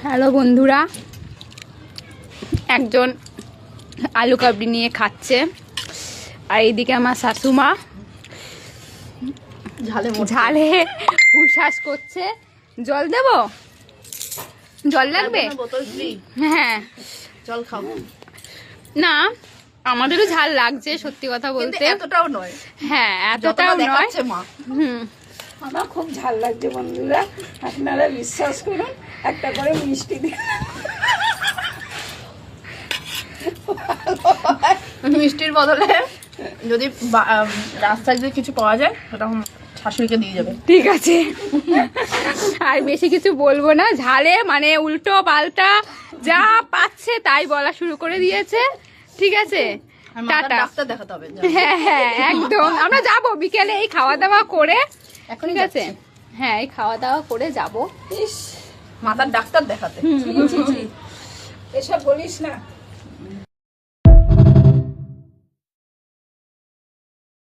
Hello বন্ধুরা, একজন আলু কাবলি নিয়ে খাচ্ছে আর এইদিকে আমার শাশুমা ঝালে হুশাস করছে। জল দেব? জল লাগবে? হ্যাঁ জল খাবো না, আমাদেরও ঝাল লাগছে সত্যি কথা বলতে। এতটাও নয়। হ্যাঁ এতটাও নয়। মা আমার খুব ঝাল লাগছে বন্ধুরা, আপনারা বিশ্বাস করুন। একটা করে মিষ্টি দিন। মিষ্টির বদলে যদি রাস্তায় যদি কিছু পাওয়া যায় সেটা শাশুড়িকে দিয়ে যাবে। ঠিক আছে, আর বেশি কিছু বলবো না। ঝালে মানে উল্টো পাল্টা যা পাচ্ছে তাই বলা শুরু করে দিয়েছে। ঠিক আছে, টাটা। ডাক্তার দেখাতে হবে। হ্যাঁ হ্যাঁ একদম, আমরা যাব বিকেলে এই খাওয়া দাওয়া করে। এখন ঠিক আছে, হ্যাঁ এই খাওয়া দাওয়া করে যাব। ইস, মাথার ডাক্তার দেখাতে। এসব বলিস না।